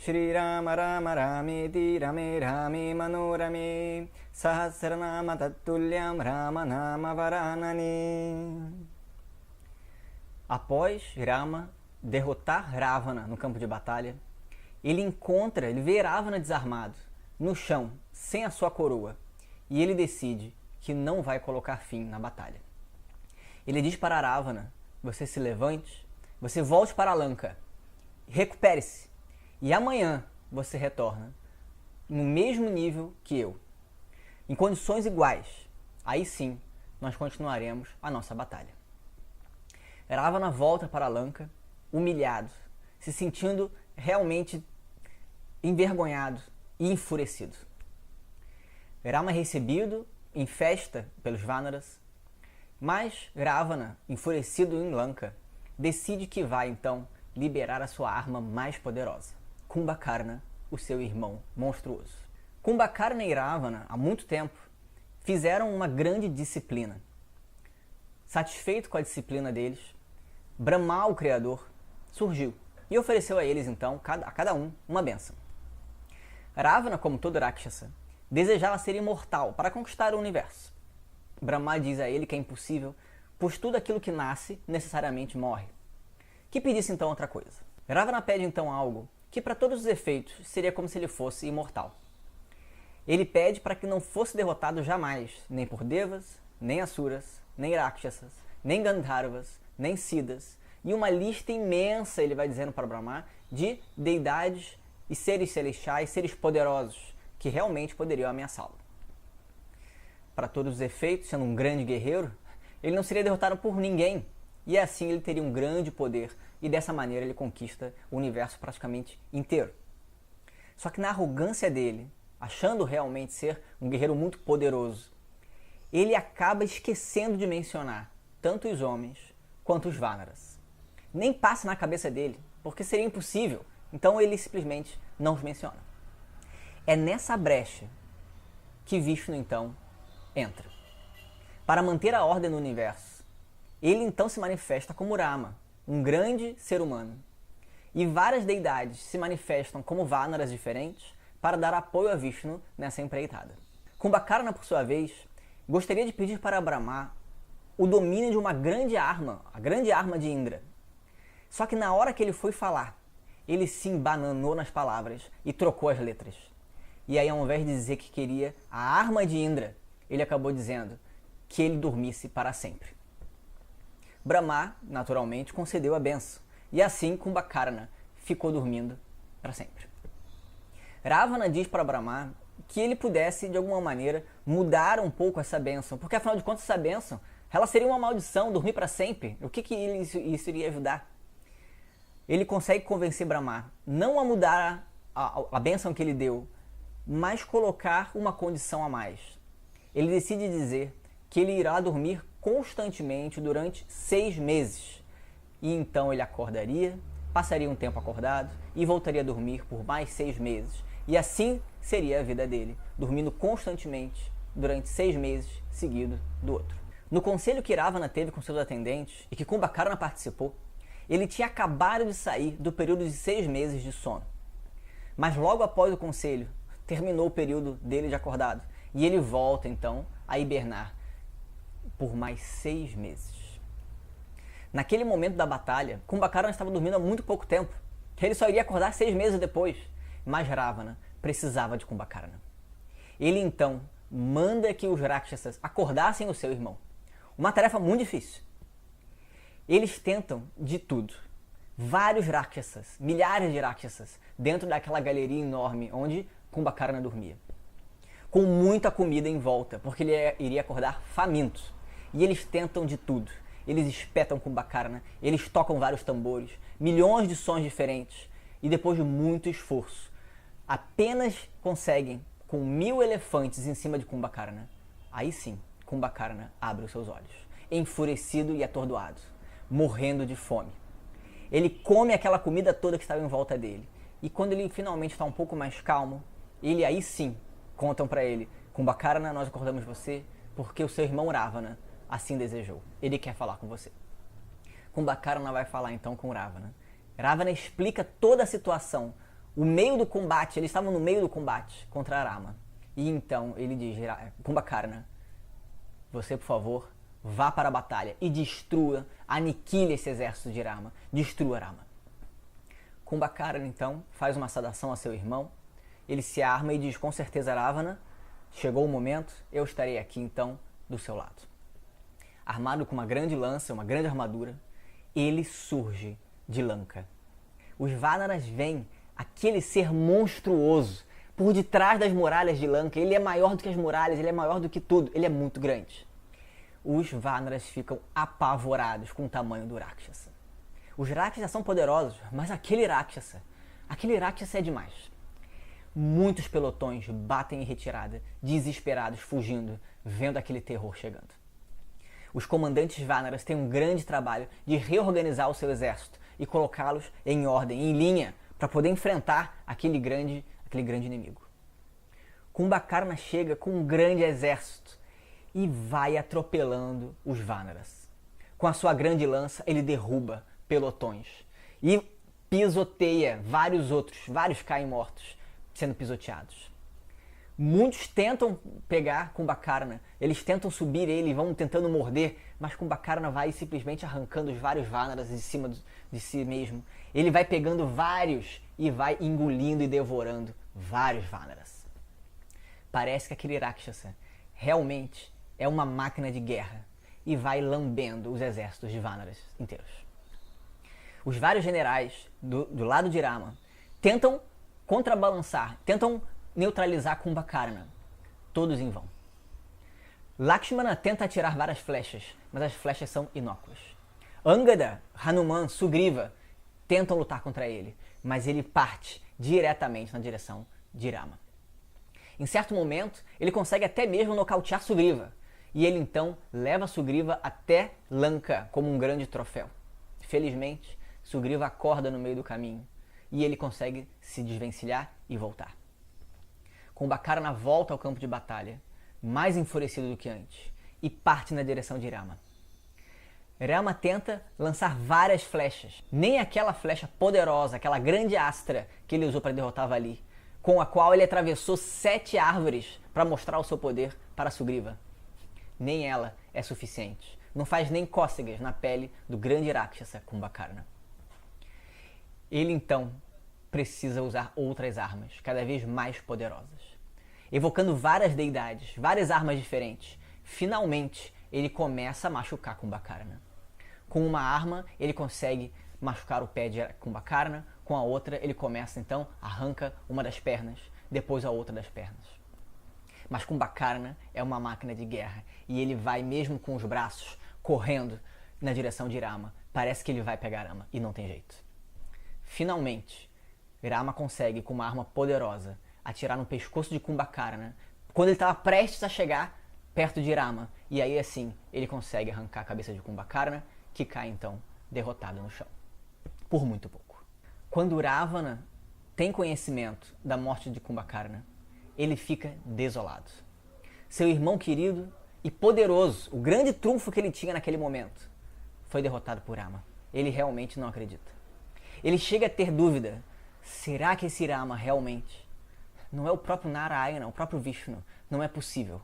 Shri Rama Rama Rameti Rame Rame Manorame Sahasranama Tatulyam Rama Nama Varanani. Após Rama derrotar Ravana no campo de batalha, ele vê Ravana desarmado, no chão, sem a sua coroa, e ele decide que não vai colocar fim na batalha. Ele diz para Ravana: você se levante, você volte para Lanka, recupere-se, e amanhã você retorna no mesmo nível que eu, em condições iguais. Aí sim, nós continuaremos a nossa batalha. Ravana volta para Lanka, humilhado, se sentindo realmente envergonhado e enfurecido. Rama é recebido em festa pelos Vanaras, mas Ravana, enfurecido em Lanka, decide que vai então liberar a sua arma mais poderosa, Kumbhakarna, o seu irmão monstruoso. Kumbhakarna e Ravana, há muito tempo, fizeram uma grande disciplina. Satisfeito com a disciplina deles, Brahma, o Criador, surgiu e ofereceu a eles então, a cada um, uma bênção. Ravana, como todo Rakshasa, desejava ser imortal para conquistar o universo. Brahma diz a ele que é impossível, pois tudo aquilo que nasce necessariamente morre. Que pedisse então outra coisa. Ravana pede então algo que para todos os efeitos seria como se ele fosse imortal. Ele pede para que não fosse derrotado jamais, nem por Devas, nem Asuras, nem Rakshasas, nem Gandharvas, nem Siddhas, e uma lista imensa, ele vai dizendo para Brahma, de deidades e seres celestiais, seres poderosos, que realmente poderiam ameaçá-lo. Para todos os efeitos, sendo um grande guerreiro, ele não seria derrotado por ninguém, e assim ele teria um grande poder, e dessa maneira ele conquista o universo praticamente inteiro. Só que na arrogância dele, achando realmente ser um guerreiro muito poderoso, ele acaba esquecendo de mencionar tanto os homens quanto os Vanaras. Nem passa na cabeça dele, porque seria impossível, então ele simplesmente não os menciona. É nessa brecha que Vishnu então entra. Para manter a ordem no universo, ele então se manifesta como Rama, um grande ser humano. E várias deidades se manifestam como Vanaras diferentes para dar apoio a Vishnu nessa empreitada. Kumbhakarna, por sua vez, gostaria de pedir para Brahma o domínio de uma grande arma, a grande arma de Indra. Só que na hora que ele foi falar, ele se embananou nas palavras e trocou as letras. E aí, ao invés de dizer que queria a arma de Indra, ele acabou dizendo que ele dormisse para sempre. Brahma, naturalmente, concedeu a benção, e assim Kumbhakarna ficou dormindo para sempre. Ravana diz para Brahma que ele pudesse, de alguma maneira, mudar um pouco essa bênção, porque afinal de contas essa bênção, ela seria uma maldição, dormir para sempre. O que isso iria ajudar? Ele consegue convencer Brahma não a mudar a bênção que ele deu, mas colocar uma condição a mais. Ele decide dizer que ele irá dormir constantemente durante 6 meses. E então ele acordaria, passaria um tempo acordado e voltaria a dormir por mais 6 meses. E assim seria a vida dele, dormindo constantemente durante 6 meses seguido do outro. No conselho que Ravana teve com seus atendentes e que Kumbhakarna participou, ele tinha acabado de sair do período de 6 meses de sono. Mas logo após o conselho, terminou o período dele de acordado e ele volta então a hibernar por mais 6 meses. Naquele momento da batalha, Kumbhakarna estava dormindo há muito pouco tempo. Ele só iria acordar 6 meses depois. Mas Ravana precisava de Kumbhakarna. Ele então manda que os Rakshasas acordassem o seu irmão. Uma tarefa muito difícil. Eles tentam de tudo. Vários Rakshasas, milhares de Rakshasas, dentro daquela galeria enorme onde Kumbhakarna dormia. Com muita comida em volta, porque ele iria acordar faminto. E eles tentam de tudo. Eles espetam Kumbhakarna, eles tocam vários tambores, milhões de sons diferentes. E depois de muito esforço, apenas conseguem com 1000 elefantes em cima de Kumbhakarna. Aí sim, Kumbhakarna abre os seus olhos, enfurecido e atordoado, morrendo de fome. Ele come aquela comida toda que estava em volta dele. E quando ele finalmente está um pouco mais calmo, ele aí sim contam para ele: Kumbhakarna, nós acordamos você porque o seu irmão Ravana assim desejou. Ele quer falar com você. Kumbhakarna vai falar então com Ravana. Ravana explica toda a situação, O meio do combate, eles estavam no meio do combate contra Rama. E então ele diz, Kumbhakarna, você por favor, vá para a batalha e destrua, aniquile esse exército de Rama, destrua Rama. Kumbhakarna então faz uma saudação a seu irmão, ele se arma e diz, com certeza Ravana, chegou o momento, eu estarei aqui então do seu lado. Armado com uma grande lança, uma grande armadura, ele surge de Lanka. Os Vanaras veem aquele ser monstruoso por detrás das muralhas de Lanka. Ele é maior do que as muralhas, ele é maior do que tudo, ele é muito grande. Os Vanaras ficam apavorados com o tamanho do Rakshasa. Os Rakshasas são poderosos, mas aquele Rakshasa é demais. Muitos pelotões batem em retirada, desesperados, fugindo, vendo aquele terror chegando. Os comandantes Vanaras têm um grande trabalho de reorganizar o seu exército e colocá-los em ordem, em linha, para poder enfrentar aquele grande inimigo. Kumbhakarna chega com um grande exército e vai atropelando os Vanaras. Com a sua grande lança, ele derruba pelotões e pisoteia vários caem mortos, sendo pisoteados. Muitos tentam pegar Kumbhakarna, eles tentam subir ele, vão tentando morder, mas Kumbhakarna vai simplesmente arrancando os vários Vanaras de cima de si mesmo. Ele vai pegando vários e vai engolindo e devorando vários Vanaras. Parece que aquele Rakshasa realmente é uma máquina de guerra e vai lambendo os exércitos de Vanaras inteiros. Os vários generais do lado de Rama tentam contrabalançar, tentam neutralizar Kumbhakarna, todos em vão. Lakshmana tenta atirar várias flechas, mas as flechas são inócuas. Angada, Hanuman, Sugriva tentam lutar contra ele, mas ele parte diretamente na direção de Rama. Em certo momento, ele consegue até mesmo nocautear Sugriva, e ele então leva Sugriva até Lanka como um grande troféu. Felizmente, Sugriva acorda no meio do caminho, e ele consegue se desvencilhar e voltar. Kumbhakarna volta ao campo de batalha, mais enfurecido do que antes, e parte na direção de Rama. Rama tenta lançar várias flechas, nem aquela flecha poderosa, aquela grande astra que ele usou para derrotar Vali, com a qual ele atravessou 7 árvores para mostrar o seu poder para Sugriva. Nem ela é suficiente, não faz nem cócegas na pele do grande Rakshasa Kumbhakarna. Ele então precisa usar outras armas, cada vez mais poderosas. Evocando várias deidades, várias armas diferentes, finalmente ele começa a machucar Kumbhakarna. Com uma arma ele consegue machucar o pé de Kumbhakarna, com a outra ele começa então, arranca uma das pernas, depois a outra das pernas. Mas Kumbhakarna é uma máquina de guerra e ele vai mesmo com os braços correndo na direção de Rama. Parece que ele vai pegar Rama e não tem jeito. Finalmente, Rama consegue, com uma arma poderosa, atirar no pescoço de Kumbhakarna quando ele estava prestes a chegar perto de Rama. E aí assim, ele consegue arrancar a cabeça de Kumbhakarna, que cai então derrotado no chão. Por muito pouco. Quando Ravana tem conhecimento da morte de Kumbhakarna, ele fica desolado. Seu irmão querido e poderoso, o grande trunfo que ele tinha naquele momento, foi derrotado por Rama. Ele realmente não acredita. Ele chega a ter dúvida. Será que esse Rama realmente não é o próprio Narayana, o próprio Vishnu? Não é possível.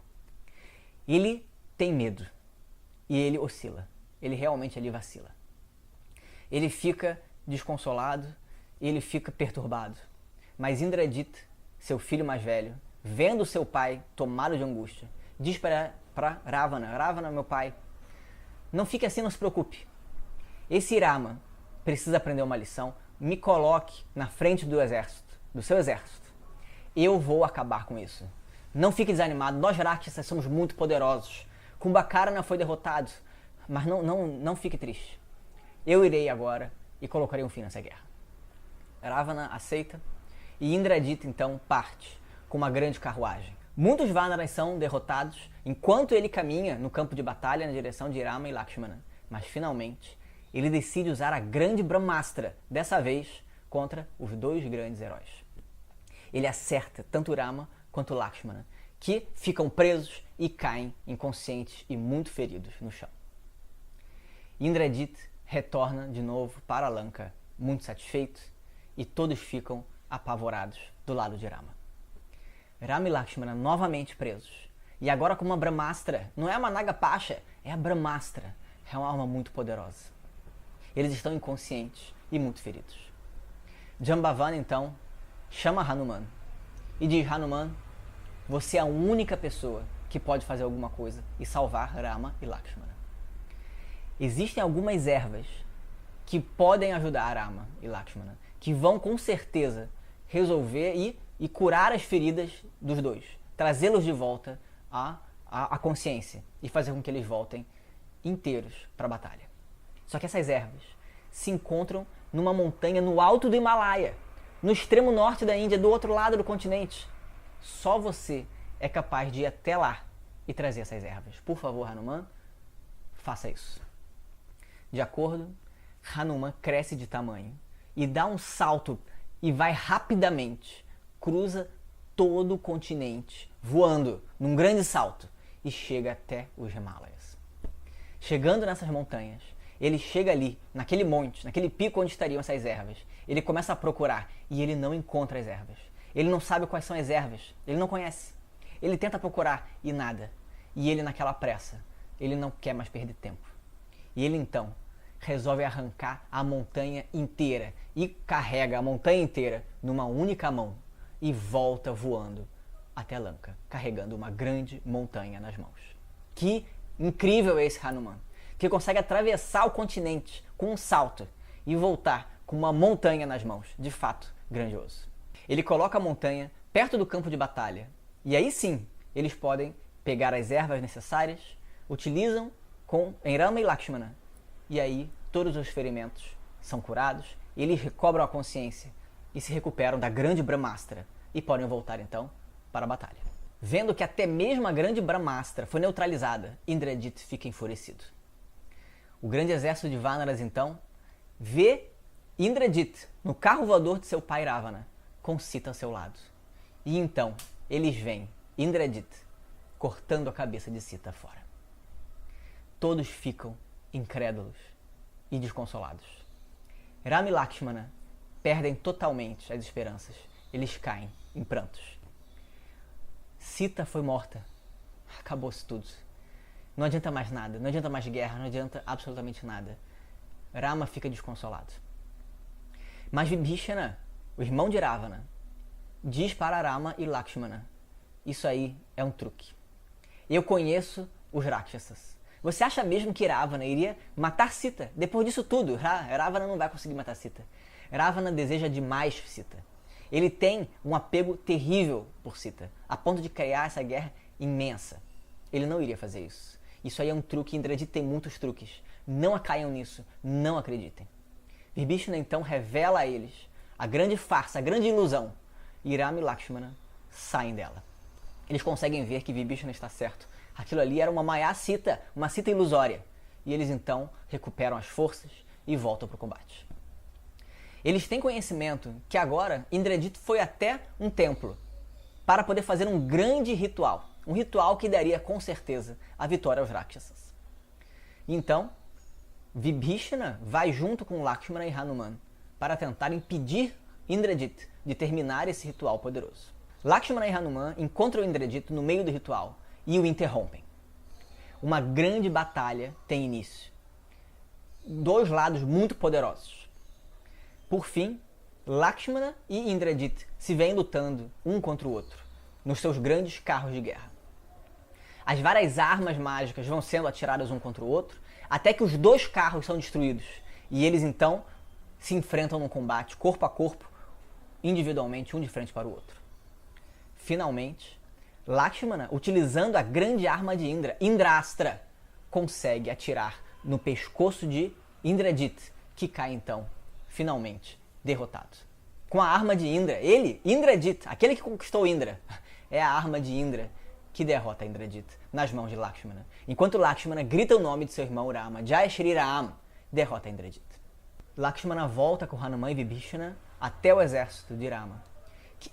Ele tem medo e ele oscila. Ele realmente ali vacila. Ele fica desconsolado, ele fica perturbado. Mas Indrajita, seu filho mais velho, vendo seu pai tomado de angústia, diz para Ravana: Ravana, meu pai, não fique assim, não se preocupe. Esse Rama precisa aprender uma lição. Me coloque na frente do exército, do seu exército. Eu vou acabar com isso. Não fique desanimado, nós Rakshasas somos muito poderosos. Kumbhakarna foi derrotado, mas não fique triste. Eu irei agora e colocarei um fim nessa guerra. Ravana aceita e Indrajita então parte com uma grande carruagem. Muitos Vanaras são derrotados enquanto ele caminha no campo de batalha na direção de Rama e Lakshmana. Mas finalmente ele decide usar a grande Brahmastra, dessa vez contra os 2 grandes heróis. Ele acerta tanto Rama quanto Lakshmana, que ficam presos e caem inconscientes e muito feridos no chão. Indrajita retorna de novo para Lanka, muito satisfeito, e todos ficam apavorados do lado de Rama. Rama e Lakshmana novamente presos. E agora com uma Brahmastra. Não é uma Nagapasha, é a Brahmastra. É uma arma muito poderosa. Eles estão inconscientes e muito feridos. Jambavana então chama Hanuman e diz: Hanuman, você é a única pessoa que pode fazer alguma coisa e salvar Rama e Lakshmana. Existem algumas ervas que podem ajudar Rama e Lakshmana, que vão com certeza resolver e curar as feridas dos dois, trazê-los de volta à consciência e fazer com que eles voltem inteiros para a batalha. Só que essas ervas se encontram numa montanha no alto do Himalaia, no extremo norte da Índia, do outro lado do continente. Só você é capaz de ir até lá e trazer essas ervas. Por favor, Hanuman, faça isso. De acordo, Hanuman cresce de tamanho e dá um salto e vai rapidamente, cruza todo o continente, voando num grande salto e chega até os Himalaias. Chegando nessas montanhas, ele chega ali, naquele monte, naquele pico onde estariam essas ervas. Ele começa a procurar e ele não encontra as ervas. Ele não sabe quais são as ervas, ele não conhece. Ele tenta procurar e nada. E ele naquela pressa, ele não quer mais perder tempo. E ele então resolve arrancar a montanha inteira e carrega a montanha inteira numa única mão e volta voando até Lanka, carregando uma grande montanha nas mãos. Que incrível é esse Hanuman, que consegue atravessar o continente com um salto e voltar com uma montanha nas mãos. De fato, grandioso. Ele coloca a montanha perto do campo de batalha e aí sim, eles podem pegar as ervas necessárias, utilizam em Rama e Lakshmana e aí todos os ferimentos são curados, eles recobram a consciência e se recuperam da grande Brahmastra e podem voltar então para a batalha. Vendo que até mesmo a grande Brahmastra foi neutralizada, Indrajit fica enfurecido. O grande exército de Vanaras então vê Indrajit no carro voador de seu pai Ravana, com Sita ao seu lado. E então eles veem Indrajit cortando a cabeça de Sita fora. Todos ficam incrédulos e desconsolados. Rama e Lakshmana perdem totalmente as esperanças. Eles caem em prantos. Sita foi morta. Acabou-se tudo. Não adianta mais nada, não adianta mais guerra, não adianta absolutamente nada. Rama fica desconsolado. Mas Vibhishana, o irmão de Ravana, diz para Rama e Lakshmana: isso aí é um truque. Eu conheço os Rakshasas. Você acha mesmo que Ravana iria matar Sita? Depois disso tudo, Ravana não vai conseguir matar Sita. Ravana deseja demais Sita. Ele tem um apego terrível por Sita, a ponto de criar essa guerra imensa. Ele não iria fazer isso. Isso aí é um truque, Indrajit tem muitos truques. Não caiam nisso, não acreditem. Vibhishana então revela a eles a grande farsa, a grande ilusão. E Rama e Lakshmana saem dela. Eles conseguem ver que Vibhishana está certo. Aquilo ali era uma Maya Sita, uma Sita ilusória. E eles então recuperam as forças e voltam para o combate. Eles têm conhecimento que agora Indrajit foi até um templo para poder fazer um grande ritual. Um ritual que daria com certeza a vitória aos Rakshasas. Então, Vibhishana vai junto com Lakshmana e Hanuman para tentar impedir Indrajit de terminar esse ritual poderoso. Lakshmana e Hanuman encontram Indrajit no meio do ritual e o interrompem. Uma grande batalha tem início. Dois lados muito poderosos. Por fim, Lakshmana e Indrajit se veem lutando um contra o outro nos seus grandes carros de guerra. As várias armas mágicas vão sendo atiradas um contra o outro até que os dois carros são destruídos e eles então se enfrentam num combate corpo a corpo, individualmente, um de frente para o outro. Finalmente, Lakshmana, utilizando a grande arma de Indra, Indrastra, consegue atirar no pescoço de Indrajit, que cai então, finalmente, derrotado. Com a arma de Indra, ele, Indrajit, aquele que conquistou Indra, é a arma de Indra que derrota Indrajit nas mãos de Lakshmana. Enquanto Lakshmana grita o nome de seu irmão Rama, Jai Shri Ram, derrota Indrajit. Lakshmana volta com Hanuman e Vibhishana até o exército de Rama,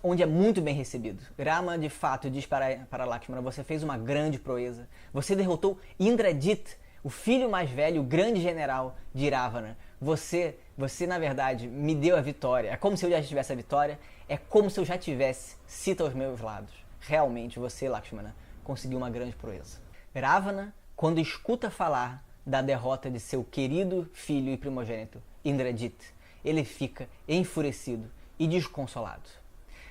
onde é muito bem recebido. Rama, de fato, diz para Lakshmana: você fez uma grande proeza. Você derrotou Indrajit, o filho mais velho, o grande general de Ravana. Você Você, na verdade, me deu a vitória. É como se eu já tivesse a vitória. É como se eu já tivesse Sita aos meus lados. Realmente, você, Lakshmana, conseguiu uma grande proeza. Ravana, quando escuta falar da derrota de seu querido filho e primogênito, Indrajit, ele fica enfurecido e desconsolado.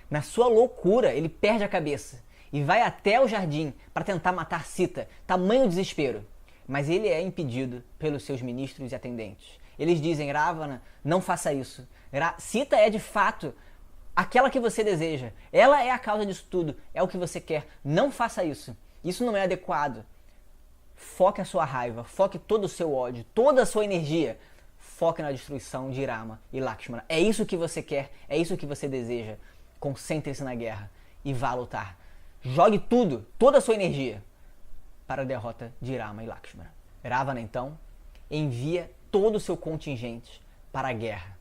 Na sua loucura, ele perde a cabeça e vai até o jardim para tentar matar Sita, tamanho desespero. Mas ele é impedido pelos seus ministros e atendentes. Eles dizem, Ravana, não faça isso. Sita é de fato aquela que você deseja. Ela é a causa disso tudo. É o que você quer. Não faça isso. Isso não é adequado. Foque a sua raiva. Foque todo o seu ódio. Toda a sua energia. Foque na destruição de Rama e Lakshmana. É isso que você quer. É isso que você deseja. Concentre-se na guerra e vá lutar. Jogue tudo, toda a sua energia para a derrota de Rama e Lakshmana. Ravana, então, envia todo o seu contingente para a guerra.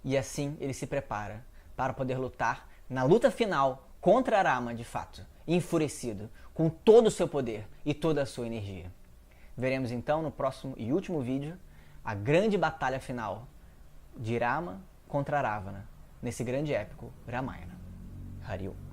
E assim ele se prepara para poder lutar na luta final contra Rama, de fato, enfurecido, com todo o seu poder e toda a sua energia. Veremos então no próximo e último vídeo a grande batalha final de Rama contra Ravana, nesse grande épico Ramayana. Hariom.